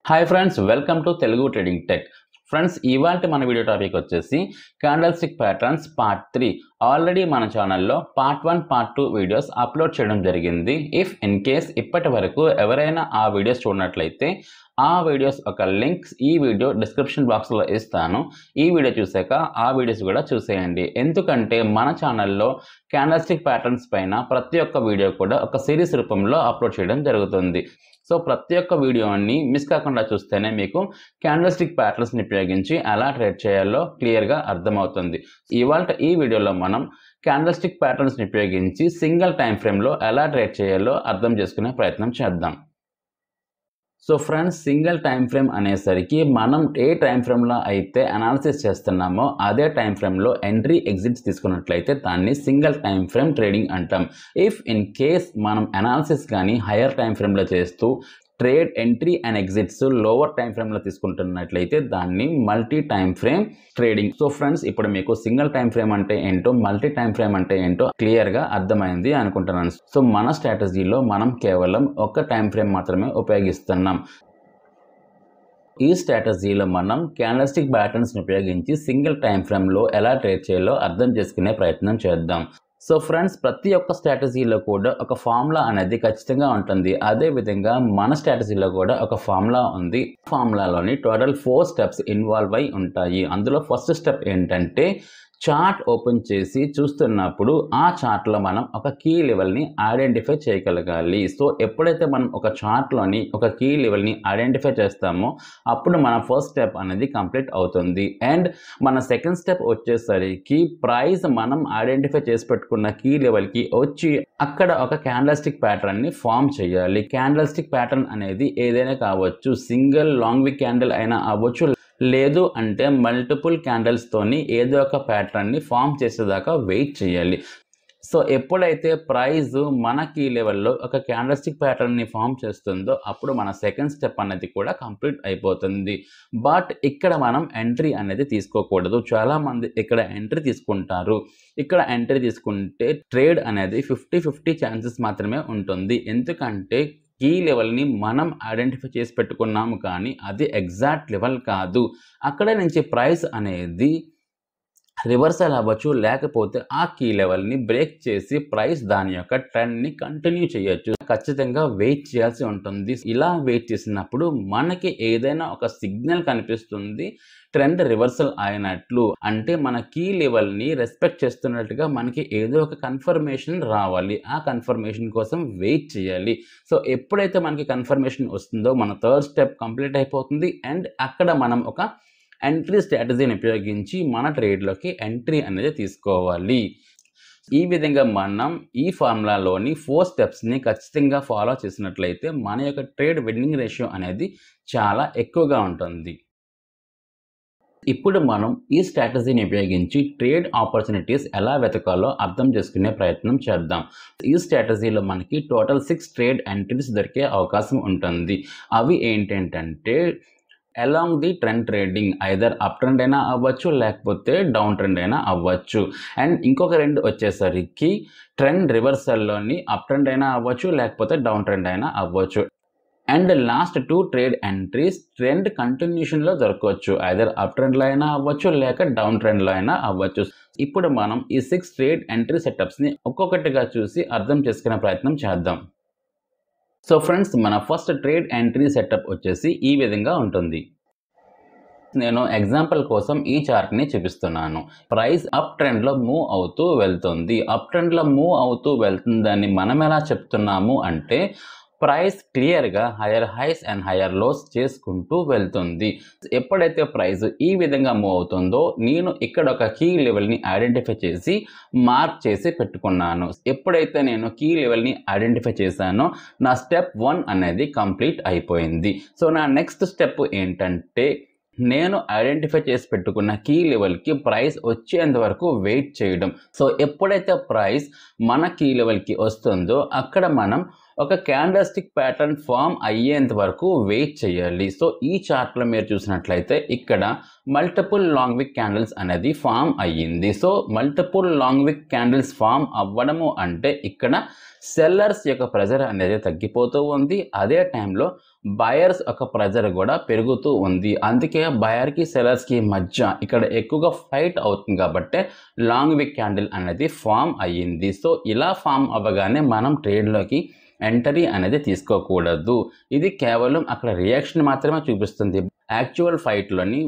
Hi friends, welcome to Telugu trading tech. Friends, ఇవాళ మన video topic వచ్చేసి candle stick patterns part 3. Already మన ఛానల్లో పార్ట్ 1, పార్ట్ 2 వీడియోస్ అప్లోడ్ చేయడం జరిగింది. ఇఫ్ ఇన్ కేస్ ఇప్పటి వరకు ఎవరైనా ఆ వీడియోస్ చూడనట్లయితే ఆ వీడియోస్ ఒక లింక్స్ ఈ వీడియో డిస్క్రిప్షన్ బాక్స్లో ఇస్తాను. ఈ వీడియో చూసాక ఆ వీడియోస్ కూడా చూసేయండి. ఎందుకంటే మన ఛానల్లో క్యాండల్ స్టిక్ ప్యాటర్న్స్ పైన ప్రతి ఒక్క వీడియో కూడా ఒక సిరీస్ రూపంలో అప్లోడ్ చేయడం జరుగుతుంది. సో ప్రతి ఒక్క వీడియోని మిస్ కాకుండా చూస్తేనే మీకు క్యాండల్ స్టిక్ ప్యాటర్న్స్ని ఉపయోగించి ఎలా ట్రేడ్ చేయాలో క్లియర్గా అర్థమవుతుంది. ఇవాళ ఈ వీడియోలో మనం క్యాండల్ స్టిక్ ప్యాటర్న్స్ని ఉపయోగించి సింగిల్ టైం ఫ్రేమ్లో ఎలా ట్రేడ్ చేయాలో అర్థం చేసుకునే ప్రయత్నం చేద్దాం. So friends, single time frame అనేసరికి మనం ఏ టైం ఫ్రేమ్లో అయితే అనాలిసిస్ చేస్తున్నామో అదే టైం ఫ్రేమ్లో ఎంట్రీ ఎగ్జిట్స్ తీసుకున్నట్లయితే దాన్ని సింగిల్ టైం ఫ్రేమ్ ట్రేడింగ్ అంటాం. ఇఫ్ ఇన్ కేస్ మనం అనాలిసిస్ కానీ హయ్యర్ టైం ఫ్రేమ్లో చేస్తూ trade entry and exits lower time ఫ్రేమ్లో తీసుకుంటున్నట్లయితే దాన్ని multi time frame trading. So friends, ఇప్పుడు మీకు సింగిల్ టైం ఫ్రేమ్ అంటే ఏంటో, మల్టీ టైం ఫ్రేమ్ అంటే ఏంటో క్లియర్గా అర్థమైంది అనుకుంటున్నాను. సో మన స్ట్రాటజీలో మనం కేవలం ఒక టైం ఫ్రేమ్ మాత్రమే ఉపయోగిస్తున్నాం. ఈ స్ట్రాటజీలో మనం క్యాండల్ స్టిక్ ప్యాటర్న్స్ని ఉపయోగించి సింగిల్ టైం ఫ్రేమ్లో ఎలా ట్రేడ్ చేయాలో అర్థం చేసుకునే ప్రయత్నం చేద్దాం. సో ఫ్రెండ్స్, ప్రతి ఒక్క స్ట్రాటజీలో కూడా ఒక ఫార్ములా అనేది ఖచ్చితంగా ఉంటుంది. అదేవిధంగా మన స్ట్రాటజీలో కూడా ఒక ఫార్ములా ఉంది. ఫార్ములాలోని టోటల్ 4 స్టెప్స్ ఇన్వాల్వ్ అయి ఉంటాయి. అందులో ఫస్ట్ స్టెప్ ఏంటంటే చార్ట్ ఓపెన్ చేసి చూస్తున్నప్పుడు ఆ చార్ట్లో మనం ఒక కీ లెవెల్ని ఐడెంటిఫై చేయగలగాలి. సో ఎప్పుడైతే మనం ఒక చార్ట్లోని ఒక కీ లెవెల్ని ఐడెంటిఫై చేస్తామో అప్పుడు మన ఫస్ట్ స్టెప్ అనేది కంప్లీట్ అవుతుంది. అండ్ మన సెకండ్ స్టెప్ వచ్చేసరికి ప్రైస్ మనం ఐడెంటిఫై చేసి పెట్టుకున్న కీ లెవెల్కి వచ్చి అక్కడ ఒక క్యాండల్ స్టిక్ ప్యాటర్న్ని ఫామ్ చేయాలి. క్యాండల్ స్టిక్ ప్యాటర్న్ అనేది ఏదైనా కావచ్చు, సింగిల్ లాంగ్ విక్ క్యాండిల్ అయినా అవ్వచ్చు, లేదు అంటే మల్టిపుల్ క్యాండిల్స్తోని ఏదో ఒక ప్యాటర్న్ని ఫామ్ చేసేదాకా వెయిట్ చేయాలి. సో ఎప్పుడైతే ప్రైస్ మన కీ లెవెల్లో ఒక క్యాండల్ స్టిక్ ప్యాటర్న్ని ఫామ్ చేస్తుందో అప్పుడు మన సెకండ్ స్టెప్ అనేది కూడా కంప్లీట్ అయిపోతుంది. బట్ ఇక్కడ మనం ఎంట్రీ అనేది తీసుకోకూడదు. చాలామంది ఇక్కడ ఎంట్రీ తీసుకుంటారు. ఇక్కడ ఎంట్రీ తీసుకుంటే ట్రేడ్ అనేది 50-50 ఛాన్సెస్ మాత్రమే ఉంటుంది. ఎందుకంటే కీ లెవెల్ని మనం ఐడెంటిఫై చేసి పెట్టుకున్నాము కానీ అది ఎగ్జాక్ట్ లెవెల్ కాదు. అక్కడ నుంచి ప్రైస్ అనేది రివర్సల్ అవ్వచ్చు, లేకపోతే ఆ కీ లెవెల్ని బ్రేక్ చేసి ప్రైస్ దాని యొక్క ట్రెండ్ని కంటిన్యూ చేయొచ్చు. ఖచ్చితంగా వెయిట్ చేయాల్సి ఉంటుంది. ఇలా వెయిట్ చేసినప్పుడు మనకి ఏదైనా ఒక సిగ్నల్ కనిపిస్తుంది ట్రెండ్ రివర్సల్ అయినట్లు, అంటే మన కీ లెవెల్ని రెస్పెక్ట్ చేస్తున్నట్టుగా మనకి ఏదో ఒక కన్ఫర్మేషన్ రావాలి. ఆ కన్ఫర్మేషన్ కోసం వెయిట్ చేయాలి. సో ఎప్పుడైతే మనకి కన్ఫర్మేషన్ వస్తుందో మన థర్డ్ స్టెప్ కంప్లీట్ అయిపోతుంది. అండ్ అక్కడ మనం ఒక ఎంట్రీ స్ట్రాటజీని ఉపయోగించి మన ట్రేడ్లోకి ఎంట్రీ అనేది తీసుకోవాలి. ఈ విధంగా మనం ఈ ఫార్ములాలోని 4 స్టెప్స్ని ఖచ్చితంగా ఫాలో చేసినట్లయితే మన యొక్క ట్రేడ్ విన్నింగ్ రేషియో అనేది చాలా ఎక్కువగా ఉంటుంది. ఇప్పుడు మనం ఈ స్ట్రాటజీని ఉపయోగించి ట్రేడ్ ఆపర్చునిటీస్ ఎలా వెతకాలో అర్థం చేసుకునే ప్రయత్నం చేద్దాం. ఈ స్ట్రాటజీలో మనకి టోటల్ 6 ట్రేడ్ ఎంట్రీస్ దొరికే అవకాశం ఉంటుంది. అవి ఏంటంటే along the trend trading, either up trend అయినా అవ్వచ్చు, లేకపోతే డౌన్ ట్రెండ్ అయినా అవ్వచ్చు. అండ్ ఇంకొక 2 వచ్చేసరికి ట్రెండ్ రివర్సల్లోని అప్ ట్రెండ్ అయినా అవ్వచ్చు, లేకపోతే డౌన్ ట్రెండ్ అయినా అవ్వచ్చు. And last 2 trade entries trend కంటిన్యూషన్లో దొరకవచ్చు, ఐదర్ అప్ ట్రెండ్లో అయినా అవ్వచ్చు, లేక డౌన్ ట్రెండ్లో అయినా అవ్వచ్చు. ఇప్పుడు మనం ఈ 6 ట్రేడ్ ఎంట్రీ సెటప్స్ని ఒక్కొక్కటిగా చూసి అర్థం చేసుకునే ప్రయత్నం చేద్దాం. సో ఫ్రెండ్స్, మన ఫస్ట్ ట్రేడ్ ఎంట్రీ సెటప్ వచ్చేసి ఈ విధంగా ఉంటుంది. నేను ఎగ్జాంపుల్ కోసం ఈ చార్ట్ని చూపిస్తున్నాను. ప్రైస్ అప్ ట్రెండ్లో మూవ్ అవుతూ వెళ్తుంది. అప్ ట్రెండ్లో మూవ్ అవుతూ వెళ్తుందని మనం ఎలా చెప్తున్నాము అంటే ప్రైస్ క్లియర్గా higher highs and higher lows చేసుకుంటూ వెళ్తుంది. ఎప్పుడైతే ప్రైస్ ఈ విధంగా మూవ్ అవుతుందో నేను ఇక్కడ ఒక కీ లెవెల్ని ఐడెంటిఫై చేసి మార్క్ చేసి పెట్టుకున్నాను. ఎప్పుడైతే నేను కీ లెవెల్ని ఐడెంటిఫై చేశానో నా స్టెప్ 1 అనేది కంప్లీట్ అయిపోయింది. సో నా నెక్స్ట్ స్టెప్ ఏంటంటే నేను ఐడెంటిఫై చేసి పెట్టుకున్న కీ లెవెల్కి ప్రైస్ వచ్చేంత వరకు వెయిట్ చేయడం. సో ఎప్పుడైతే ప్రైస్ మన కీ లెవెల్కి వస్తుందో అక్కడ మనం ఒక క్యాండల్స్టిక్ ప్యాటర్న్ ఫామ్ అయ్యేంత వరకు వెయిట్ చేయాలి. సో ఈ చార్ట్లో మీరు చూసినట్లయితే ఇక్కడ మల్టిపుల్ లాంగ్ విక్ క్యాండిల్స్ అనేది ఫామ్ అయ్యింది. సో మల్టిపుల్ లాంగ్ విక్ క్యాండిల్స్ ఫామ్ అవ్వడము అంటే ఇక్కడ సెల్లర్స్ యొక్క ప్రెజర్ అనేది తగ్గిపోతూ ఉంది. అదే టైంలో బయర్స్ యొక్క ప్రెజర్ కూడా పెరుగుతూ ఉంది. అందుకే బయర్కి సెల్లర్స్కి మధ్య ఇక్కడ ఎక్కువగా ఫైట్ అవుతుంది కాబట్టి లాంగ్ విక్ క్యాండిల్ అనేది ఫామ్ అయ్యింది. సో ఇలా ఫామ్ అవ్వగానే మనం ట్రేడ్లోకి ఎంట్రీ అనేది తీసుకోకూడదు. ఇది కేవలం అక్కడ రియాక్షన్ మాత్రమే చూపిస్తుంది. యాక్చువల్ ఫైట్లోని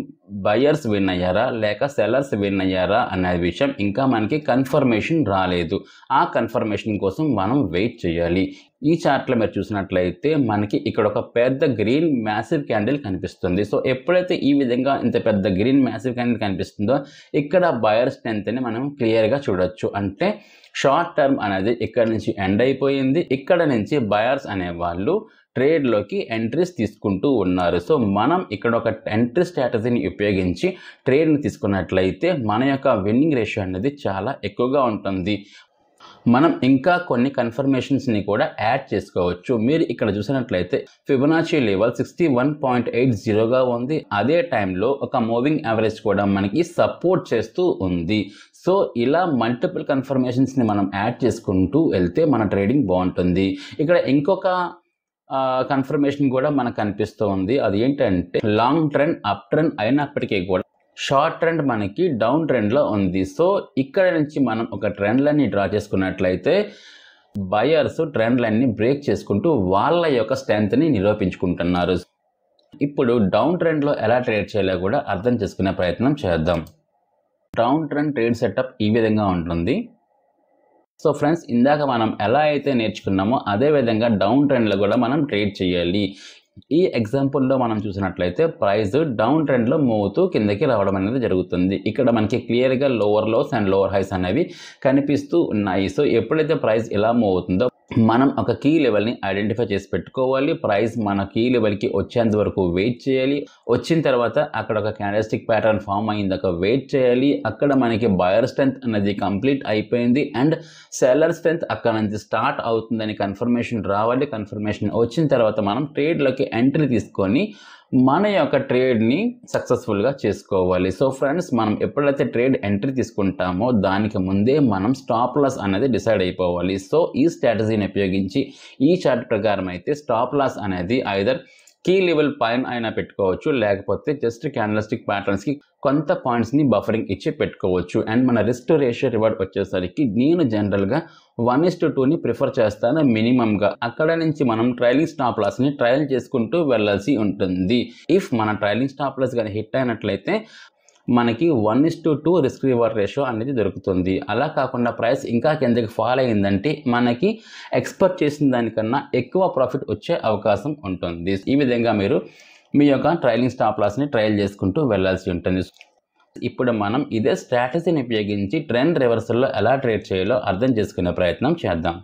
బయర్స్ విన్ అయ్యారా లేక సెల్లర్స్ విన్ అయ్యారా అనే విషయం ఇంకా మనకి కన్ఫర్మేషన్ రాలేదు. ఆ కన్ఫర్మేషన్ కోసం మనం వెయిట్ చేయాలి. ఈ చార్ట్లో మీరు చూసినట్లయితే మనకి ఇక్కడ ఒక పెద్ద గ్రీన్ మ్యాసివ్ క్యాండిల్ కనిపిస్తుంది. సో ఎప్పుడైతే ఈ విధంగా ఇంత పెద్ద గ్రీన్ మ్యాసివ్ క్యాండిల్ కనిపిస్తుందో ఇక్కడ బయర్ స్ట్రెంత్ని మనం క్లియర్గా చూడొచ్చు. అంటే షార్ట్ టర్మ్ అనేది ఇక్కడ నుంచి ఎండ్ అయిపోయింది. ఇక్కడ నుంచి బయర్స్ అనేవాళ్ళు ట్రేడ్లోకి ఎంట్రీస్ తీసుకుంటూ ఉన్నారు. సో మనం ఇక్కడ ఒక ఎంట్రీ స్ట్రాటజీని ఉపయోగించి ట్రేడ్ని తీసుకున్నట్లయితే మన యొక్క విన్నింగ్ రేషియో అనేది చాలా ఎక్కువగా ఉంటుంది. మనం ఇంకా కొన్ని కన్ఫర్మేషన్స్ని కూడా యాడ్ చేసుకోవచ్చు. మీరు ఇక్కడ చూసినట్లయితే ఫిబొనాచి లెవెల్ 61.80గా ఉంది. అదే టైంలో ఒక మూవింగ్ యావరేజ్ కూడా మనకి సపోర్ట్ చేస్తూ ఉంది. సో ఇలా మల్టిపుల్ కన్ఫర్మేషన్స్ని మనం యాడ్ చేసుకుంటూ వెళ్తే మన ట్రేడింగ్ బాగుంటుంది. ఇక్కడ ఇంకొక కన్ఫర్మేషన్ కూడా మనకు కనిపిస్తూ ఉంది. అది ఏంటంటే లాంగ్ ట్రెండ్ అప్ ట్రెండ్ అయినప్పటికీ కూడా షార్ట్ ట్రెండ్ మనకి డౌన్ ట్రెండ్లో ఉంది. సో ఇక్కడ నుంచి మనం ఒక ట్రెండ్ లైన్ని డ్రా చేసుకున్నట్లయితే బయర్స్ ట్రెండ్ లైన్ని బ్రేక్ చేసుకుంటూ వాళ్ళ యొక్క స్ట్రెంత్ని నిరూపించుకుంటున్నారు. ఇప్పుడు డౌన్ ట్రెండ్లో ఎలా ట్రేడ్ చేయాలో కూడా అర్థం చేసుకునే ప్రయత్నం చేద్దాం. డౌన్ ట్రెండ్ ట్రేడ్ సెటప్ ఈ విధంగా ఉంటుంది. సో ఫ్రెండ్స్, ఇందాక మనం ఎలా అయితే నేర్చుకున్నామో అదే విధంగా డౌన్ ట్రెండ్లో కూడా మనం ట్రేడ్ చేయాలి. ఈ ఎగ్జాంపుల్లో మనం చూసినట్లయితే ప్రైస్ డౌన్ ట్రెండ్లో మూవ్ అవుతూ కిందకి రావడం అనేది జరుగుతుంది. ఇక్కడ మనకి క్లియర్గా lower lows and lower highs అనేవి కనిపిస్తూ ఉన్నాయి. సో ఎప్పుడైతే ప్రైస్ ఇలా మూవ్ అవుతుందో మనం ఒక కీ లెవెల్ని ఐడెంటిఫై చేసి పెట్టుకోవాలి. ప్రైస్ మన కీ లెవెల్కి వచ్చేంత వరకు వెయిట్ చేయాలి. వచ్చిన తర్వాత అక్కడ ఒక క్యాండల్స్టిక్ ప్యాటర్న్ ఫామ్ అయ్యిందాక వెయిట్ చేయాలి. అక్కడ మనకి బయర్ స్ట్రెంత్ అనేది కంప్లీట్ అయిపోయింది అండ్ సెల్లర్ స్ట్రెంత్ అక్కడ నుంచి స్టార్ట్ అవుతుందని కన్ఫర్మేషన్ రావాలి. కన్ఫర్మేషన్ వచ్చిన తర్వాత మనం ట్రేడ్లోకి ఎంట్రీ తీసుకొని మన యొక్క ట్రేడ్ని సక్సెస్ఫుల్గా చేసుకోవాలి. సో ఫ్రెండ్స్, మనం ఎప్పుడైతే ట్రేడ్ ఎంట్రీ తీసుకుంటామో దానికి ముందే మనం స్టాప్ లాస్ అనేది డిసైడ్ అయిపోవాలి. సో ఈ స్ట్రాటజీని ఉపయోగించి ఈ చార్ట్ ప్రకారం అయితే స్టాప్ లాస్ అనేది ఐదర్ కీ లెవెల్ పైన అయినా పెట్టుకోవచ్చు, లేకపోతే జస్ట్ క్యాండల్స్టిక్ ప్యాటర్న్స్కి కొంత పాయింట్స్ని బఫరింగ్ ఇచ్చి పెట్టుకోవచ్చు. అండ్ మన రిస్క్ టు రేషియో రివార్డ్ వచ్చేసరికి నేను జనరల్గా 1:2ని ప్రిఫర్ చేస్తాను మినిమంగా. అక్కడ నుంచి మనం ట్రైలింగ్ స్టాప్ లాస్ని ట్రయల్ చేసుకుంటూ వెళ్ళాల్సి ఉంటుంది. ఇఫ్ మన ట్రైలింగ్ స్టాప్ లాస్ కానీ హిట్ అయినట్లయితే మనకి 1:2 రిస్క్ రివార్డ్ రేషియో అనేది దొరుకుతుంది. అలా కాకుండా ప్రైస్ ఇంకా కిందకి ఫాల్ అయిందంటే మనకి ఎక్స్పెక్ట్ చేసిన దానికన్నా ఎక్కువ ప్రాఫిట్ వచ్చే అవకాశం ఉంటుంది. ఈ విధంగా మీరు మీ యొక్క ట్రైలింగ్ స్టాప్ లాస్ని ట్రయల్ చేసుకుంటూ వెళ్ళాల్సి ఉంటుంది. ఇప్పుడు మనం ఇదే స్ట్రాటజీని ఉపయోగించి ట్రెండ్ రివర్సల్లో ఎలా ట్రేడ్ చేయాలో అర్థం చేసుకునే ప్రయత్నం చేద్దాం.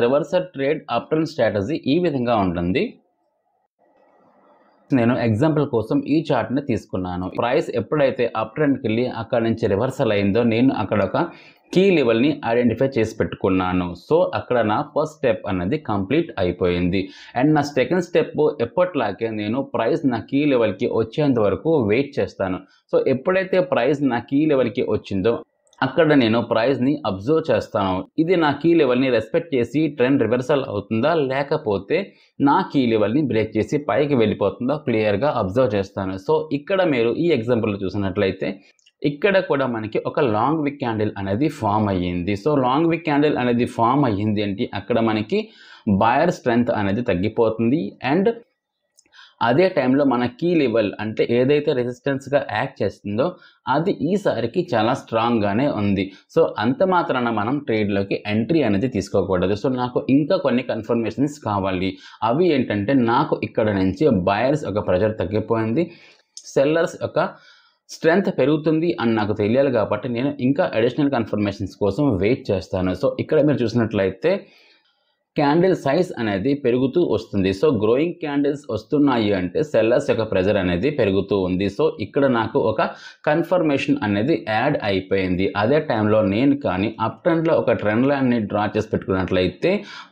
Reversal trade up trend strategy ఈ విధంగా ఉంటుంది. నేను ఎగ్జాంపుల్ కోసం ఈ చార్ట్ని తీసుకున్నాను. ప్రైస్ ఎప్పుడైతే అప్ ట్రెండ్కి వెళ్ళి అక్కడ నుంచి రివర్సల్ అయిందో నేను అక్కడ ఒక కీ లెవెల్ని ఐడెంటిఫై చేసి పెట్టుకున్నాను. సో అక్కడ నా ఫస్ట్ స్టెప్ అనేది కంప్లీట్ అయిపోయింది. అండ్ నా సెకండ్ స్టెప్ ఎప్పట్లాగే నేను ప్రైస్ నా కీ లెవెల్కి వచ్చేంత వరకు వెయిట్ చేస్తాను. సో ఎప్పుడైతే ప్రైస్ నా కీ లెవెల్కి వచ్చిందో అక్కడ నేను ప్రైస్ని అబ్జర్వ్ చేస్తాను. ఇది నా కీ లెవెల్ని రెస్పెక్ట్ చేసి ట్రెండ్ రివర్సల్ అవుతుందా లేకపోతే నా కీ లెవెల్ని బ్రేక్ చేసి పైకి వెళ్ళిపోతుందో క్లియర్గా అబ్జర్వ్ చేస్తాను. సో ఇక్కడ మీరు ఈ ఎగ్జాంపుల్లో చూసినట్లయితే ఇక్కడ కూడా మనకి ఒక లాంగ్ విక్ క్యాండిల్ అనేది ఫామ్ అయ్యింది. సో లాంగ్ విక్ క్యాండిల్ అనేది ఫామ్ అయ్యింది అంటే అక్కడ మనకి బయర్ స్ట్రెంత్ అనేది తగ్గిపోతుంది. అండ్ అదే టైంలో మన కీ లెవెల్ అంటే ఏదైతే రెసిస్టెన్స్గా యాక్ట్ చేస్తుందో అది ఈసారికి చాలా స్ట్రాంగ్గానే ఉంది. సో అంత మాత్రాన మనం ట్రేడ్లోకి ఎంట్రీ అనేది తీసుకోకూడదు. సో నాకు ఇంకా కొన్ని కన్ఫర్మేషన్స్ కావాలి. అవి ఏంటంటే నాకు ఇక్కడ నుంచి బయర్స్ ఒక ప్రెషర్ తగ్గిపోయింది, సెల్లర్స్ ఒక స్ట్రెంత్ పెరుగుతుంది అని నాకు తెలియాలి. కాబట్టి నేను ఇంకా అడిషనల్ కన్ఫర్మేషన్స్ కోసం వెయిట్ చేస్తాను. సో ఇక్కడ మీరు చూసినట్లయితే క్యాండిల్ సైజ్ అనేది పెరుగుతూ వస్తుంది. సో గ్రోయింగ్ క్యాండిల్స్ వస్తున్నాయి అంటే సెల్లర్స్ యొక్క ప్రెజర్ అనేది పెరుగుతూ ఉంది. సో ఇక్కడ నాకు ఒక కన్ఫర్మేషన్ అనేది యాడ్ అయిపోయింది. అదే టైంలో నేను కానీ అప్ ట్రెండ్లో ఒక ట్రెండ్ లైన్ని డ్రా చేసి పెట్టుకున్నట్లయితే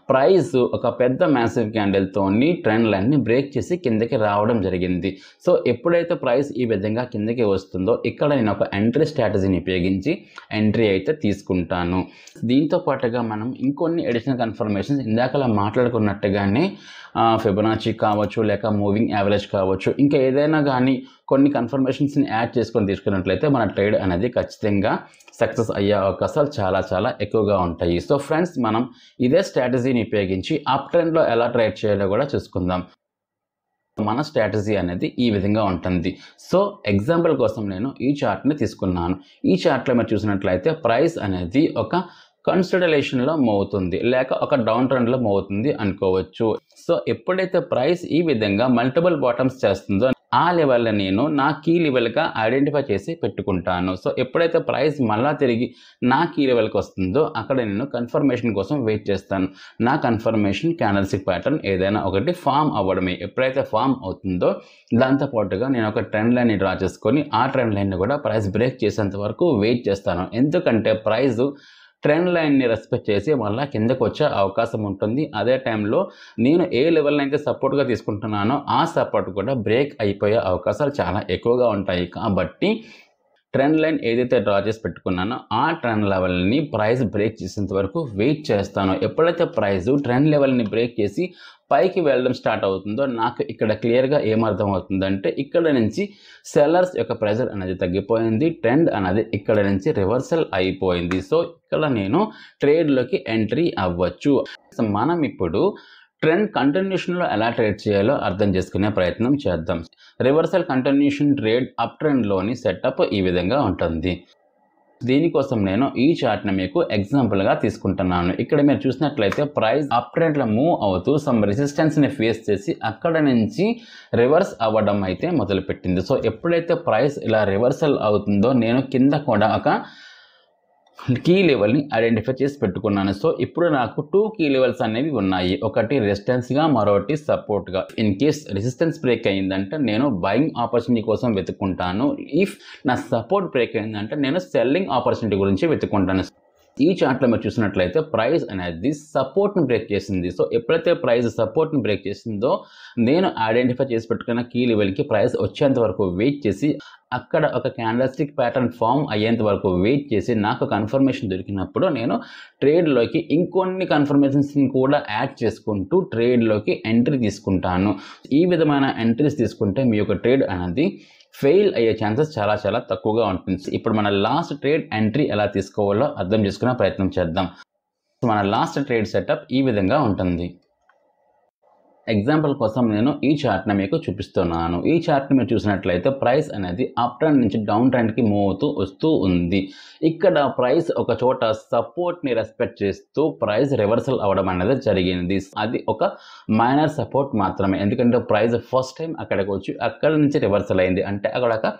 ప్రైస్ ఒక పెద్ద మ్యాసివ్ క్యాండిల్తోని ట్రెండ్ లైన్ని బ్రేక్ చేసి కిందకి రావడం జరిగింది. సో ఎప్పుడైతే ప్రైస్ ఈ విధంగా కిందకి వస్తుందో ఇక్కడ నేను ఒక ఎంట్రీ స్ట్రాటజీని ఉపయోగించి ఎంట్రీ అయితే తీసుకుంటాను. దీంతో పాటుగా మనం ఇంకొన్ని అడిషనల్ కన్ఫర్మేషన్స్ ఇందాకలా మాట్లాడుకున్నట్టుగానే ఫిబొనాచి కావచ్చు, లేక మూవింగ్ యావరేజ్ కావచ్చు, ఇంకా ఏదైనా కానీ కొన్ని కన్ఫర్మేషన్స్ని యాడ్ చేసుకొని తీసుకున్నట్లయితే మన ట్రేడ్ అనేది ఖచ్చితంగా సక్సెస్ అయ్యే అవకాశాలు చాలా చాలా ఎక్కువగా ఉంటాయి. సో ఫ్రెండ్స్, మనం ఇదే స్ట్రాటజీని ఉపయోగించి అప్ ట్రెండ్లో ఎలా ట్రేడ్ చేయాలో కూడా చూసుకుందాం. మన స్ట్రాటజీ అనేది ఈ విధంగా ఉంటుంది. సో ఎగ్జాంపుల్ కోసం నేను ఈ చార్ట్ని తీసుకున్నాను. ఈ చార్ట్లో మీరు చూసినట్లయితే ప్రైస్ అనేది ఒక కన్సిడరేషన్లో మూవ్ అవుతుంది, లేక ఒక డౌన్ ట్రెండ్లో మూవ్ అవుతుంది అనుకోవచ్చు. సో ఎప్పుడైతే ప్రైస్ ఈ విధంగా మల్టిపుల్ బాటమ్స్ చేస్తుందో ఆ లెవెల్లో నేను నా కీ లెవెల్గా ఐడెంటిఫై చేసి పెట్టుకుంటాను. సో ఎప్పుడైతే ప్రైస్ మళ్ళా తిరిగి నా కీ లెవెల్కి వస్తుందో అక్కడ నేను కన్ఫర్మేషన్ కోసం వెయిట్ చేస్తాను. నా కన్ఫర్మేషన్ క్యాండల్స్టిక్ ప్యాటర్న్ ఏదైనా ఒకటి ఫామ్ అవ్వడమే. ఎప్పుడైతే ఫామ్ అవుతుందో దాంతోపాటుగా నేను ఒక ట్రెండ్ లైన్ని డ్రా చేసుకొని ఆ ట్రెండ్ లైన్ని కూడా ప్రైస్ బ్రేక్ చేసేంత వరకు వెయిట్ చేస్తాను. ఎందుకంటే ప్రైస్ ట్రెండ్ లైన్ని రెస్పెక్ట్ చేసి మళ్ళీ కిందకు వచ్చే అవకాశం ఉంటుంది. అదే టైంలో నేను ఏ లెవెల్ని అయితే సపోర్ట్గా తీసుకుంటున్నానో ఆ సపోర్ట్ కూడా బ్రేక్ అయిపోయే అవకాశాలు చాలా ఎక్కువగా ఉంటాయి. కాబట్టి ట్రెండ్ లైన్ ఏదైతే డ్రా చేసి పెట్టుకున్నానో ఆ ట్రెండ్ లెవెల్ని ప్రైస్ బ్రేక్ చేసేంత వరకు వెయిట్ చేస్తాను. ఎప్పుడైతే ప్రైస్ ట్రెండ్ లెవెల్ని బ్రేక్ చేసి పైకి వెళ్ళడం స్టార్ట్ అవుతుందో నాకు ఇక్కడ క్లియర్గా ఏమర్థం అవుతుందంటే ఇక్కడ నుంచి సెల్లర్స్ యొక్క ప్రెజర్ అనేది తగ్గిపోయింది, ట్రెండ్ అనేది ఇక్కడ నుంచి రివర్సల్ అయిపోయింది. సో ఇక్కడ నేను ట్రేడ్లోకి ఎంట్రీ అవ్వచ్చు. మనం ఇప్పుడు ట్రెండ్ కంటిన్యూషన్లో ఎలా ట్రేడ్ చేయాలో అర్థం చేసుకునే ప్రయత్నం చేద్దాం. రివర్సల్ కంటిన్యూషన్ ట్రేడ్ అప్ ట్రెండ్లోని సెటప్ ఈ విధంగా ఉంటుంది. దీనికోసం నేను ఈ చార్ట్ని మీకు ఎగ్జాంపుల్గా తీసుకుంటున్నాను. ఇక్కడ మీరు చూసినట్లయితే ప్రైస్ అప్ ట్రెండ్లో మూవ్ అవుతూ సమ్ రెసిస్టెన్స్ని ఫేస్ చేసి అక్కడ నుంచి రివర్స్ అవ్వడం అయితే మొదలుపెట్టింది. సో ఎప్పుడైతే ప్రైస్ ఇలా రివర్సల్ అవుతుందో నేను కింద కూడా ఒక కీ లెవెల్ని ఐడెంటిఫై చేసి పెట్టుకున్నాను. సో ఇప్పుడు నాకు 2 కీ లెవెల్స్ అనేవి ఉన్నాయి. ఒకటి రెసిస్టెన్స్గా, మరొకటి సపోర్ట్గా. ఇన్ కేస్ రెసిస్టెన్స్ బ్రేక్ అయిందంటే నేను బయింగ్ ఆపర్చునిటీ కోసం వెతుక్కుంటాను. ఇఫ్ నా సపోర్ట్ బ్రేక్ అయిందంటే నేను సెల్లింగ్ ఆపర్చునిటీ గురించి వెతుక్కుంటాను. ఈ చార్ట్లో మీరు చూసినట్లయితే ప్రైస్ అనేది సపోర్ట్ని బ్రేక్ చేసింది. సో ఎప్పుడైతే ప్రైస్ సపోర్ట్ని బ్రేక్ చేసిందో నేను ఐడెంటిఫై చేసి పెట్టుకున్న కీ లెవెల్కి ప్రైస్ వచ్చేంత వరకు వెయిట్ చేసి అక్కడ ఒక క్యాండల్స్టిక్ ప్యాటర్న్ ఫామ్ అయ్యేంత వరకు వెయిట్ చేసి నాకు కన్ఫర్మేషన్ దొరికినప్పుడు నేను ట్రేడ్లోకి ఇంకొన్ని కన్ఫర్మేషన్స్ని కూడా యాడ్ చేసుకుంటూ ట్రేడ్లోకి ఎంట్రీ తీసుకుంటాను. ఈ విధమైన ఎంట్రీస్ తీసుకుంటే మీ యొక్క ట్రేడ్ అనేది ఫెయిల్ అయ్యే ఛాన్సెస్ చాలా చాలా తక్కువగా ఉంటుంది. ఇప్పుడు మన లాస్ట్ ట్రేడ్ ఎంట్రీ ఎలా తీసుకోవాలో అర్థం చేసుకునే ప్రయత్నం చేద్దాం. మన లాస్ట్ ట్రేడ్ సెటప్ ఈ విధంగా ఉంటుంది. ఎగ్జాంపుల్ కోసం నేను ఈ చార్ట్ని మీకు చూపిస్తున్నాను. ఈ చార్ట్ని మీరు చూసినట్లయితే ప్రైస్ అనేది అప్ ట్రెండ్ నుంచి డౌన్ ట్రెండ్కి మూవ్ అవుతూ వస్తూ ఉంది. ఇక్కడ ప్రైస్ ఒక చోట సపోర్ట్ని రెస్పెక్ట్ చేస్తూ ప్రైస్ రివర్సల్ అవ్వడం అనేది జరిగింది. అది ఒక మైనర్ సపోర్ట్ మాత్రమే. ఎందుకంటే ప్రైస్ ఫస్ట్ టైం అక్కడికి వచ్చి అక్కడ నుంచి రివర్సల్ అయింది. అంటే అక్కడ ఒక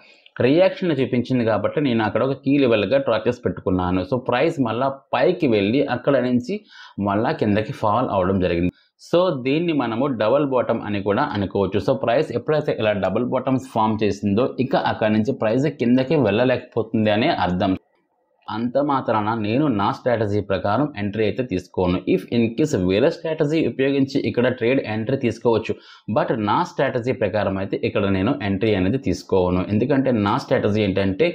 రియాక్షన్ చూపించింది కాబట్టి నేను అక్కడ ఒక కీ లెవెల్గా డ్రా చేసి పెట్టుకున్నాను. సో ప్రైస్ మళ్ళీ పైకి వెళ్ళి అక్కడ నుంచి మళ్ళీ కిందకి ఫాల్ అవడం జరిగింది. సో దీన్ని మనము డబుల్ బాటమ్ అని కూడా అనుకోవచ్చు. సో ప్రైస్ ఎప్పుడైతే ఇలా డబుల్ బాటమ్స్ ఫామ్ చేసిందో ఇక అక్కడ నుంచి ప్రైస్ కిందకి వెళ్ళలేకపోతుంది అనే అర్థం. అంత మాత్రాన నేను నా స్ట్రాటజీ ప్రకారం ఎంట్రీ అయితే తీసుకోను. ఇఫ్ ఇన్ కేస్ వేరే స్ట్రాటజీ ఉపయోగించి ఇక్కడ ట్రేడ్ ఎంట్రీ తీసుకోవచ్చు. బట్ నా స్ట్రాటజీ ప్రకారం అయితే ఇక్కడ నేను ఎంట్రీ అనేది తీసుకోను. ఎందుకంటే నా స్ట్రాటజీ ఏంటంటే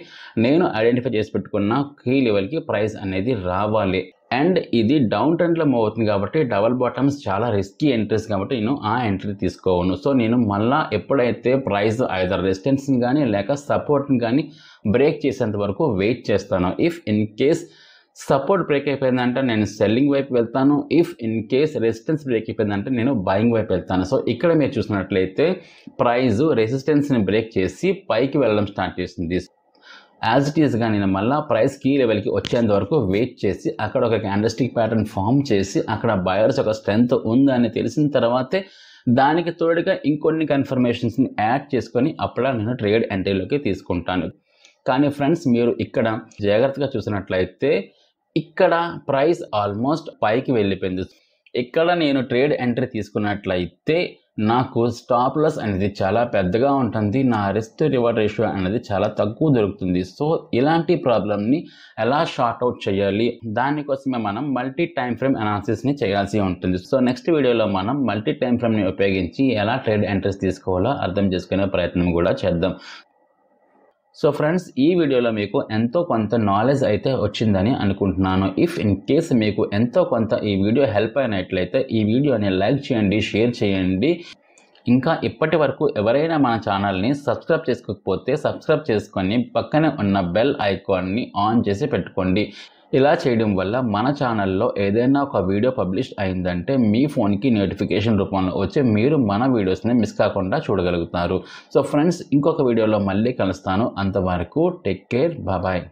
నేను ఐడెంటిఫై చేసి పెట్టుకున్న కీ లెవెల్కి ప్రైస్ అనేది రావాలి. అండ్ ఇది డౌన్ ట్రెండ్లో మూవ్ అవుతుంది కాబట్టి డబల్ బాటమ్స్ చాలా రిస్కీ ఎంట్రీస్ కాబట్టి నేను ఆ ఎంట్రీ తీసుకోను. సో నేను మళ్ళీ ఎప్పుడైతే ప్రైస్ ఐదర్ రెసిస్టెన్స్ని కానీ లేక సపోర్ట్ని కానీ బ్రేక్ చేసేంత వరకు వెయిట్ చేస్తాను. If in case support break అయిపోయిందంటే నేను సెల్లింగ్ వైపు వెళ్తాను. If in case resistance break అయిపోయిందంటే నేను బయింగ్ వైపు వెళ్తాను. సో ఇక్కడ మీరు చూసినట్లయితే ప్రైస్ రెసిస్టెన్స్ని బ్రేక్ చేసి పైకి వెళ్ళడం స్టార్ట్ చేసింది. యాజ్ ఇట్ ఈస్గా నేను మళ్ళీ ప్రైస్ కీ లెవెల్కి వచ్చేంత వరకు వెయిట్ చేసి అక్కడ ఒక క్యాండల్స్టిక్ ప్యాటర్న్ ఫామ్ చేసి అక్కడ బయర్స్ ఒక స్ట్రెంత్ ఉందని తెలిసిన తర్వాతే దానికి తోడుగా ఇంకొన్ని కన్ఫర్మేషన్స్ని యాడ్ చేసుకొని అప్పుడే నేను ట్రేడ్ ఎంట్రీలోకి తీసుకుంటాను. కానీ ఫ్రెండ్స్, మీరు ఇక్కడ జాగ్రత్తగా చూసినట్లయితే ఇక్కడ ప్రైస్ ఆల్మోస్ట్ పైకి వెళ్ళిపోయింది. ఇక్కడ నేను ట్రేడ్ ఎంట్రీ తీసుకున్నట్లయితే నాకు స్టాప్ లాస్ అనేది చాలా పెద్దగా ఉంటుంది, నా రిస్క్ రివార్డ్ రేషియో అనేది చాలా తక్కువ దొరుకుతుంది. సో ఇలాంటి ప్రాబ్లమ్ని ఎలా షార్ట్ అవుట్ చేయాలి, దానికోసమే మనం మల్టీ టైం ఫ్రేమ్ అనాలిసిస్ని చేయాల్సి ఉంటుంది. సో నెక్స్ట్ వీడియోలో మనం మల్టీ టైం ఫ్రేమ్ని ఉపయోగించి ఎలా ట్రేడ్ ఎంట్రీస్ తీసుకోవాలో అర్థం చేసుకునే ప్రయత్నం కూడా చేద్దాం. సో ఫ్రెండ్స్, ఈ వీడియోలో మీకు ఎంతో కొంత నాలెడ్జ్ అయితే వచ్చిందని అనుకుంటున్నాను. ఇఫ్ ఇన్ కేస్ మీకు ఎంతో కొంత ఈ వీడియో హెల్ప్ అయినట్లయితే ఈ వీడియోని లైక్ చేయండి, షేర్ చేయండి. ఇంకా ఇప్పటి వరకు ఎవరైనా మన ఛానల్ని సబ్స్క్రైబ్ చేసుకోకపోతే సబ్స్క్రైబ్ చేసుకొని పక్కనే ఉన్న బెల్ ఐకాన్ని ఆన్ చేసి పెట్టుకోండి. ఇలా చేయడం వల్ల మన ఛానల్లో ఏదైనా ఒక వీడియో పబ్లిష్ అయిందంటే మీ ఫోన్కి నోటిఫికేషన్ రూపంలో వచ్చి మీరు మన వీడియోస్ని మిస్ కాకుండా చూడగలుగుతారు. సో ఫ్రెండ్స్, ఇంకొక వీడియోలో మళ్ళీ కలుస్తాను. అంతవరకు టేక్ కేర్, బాయ్.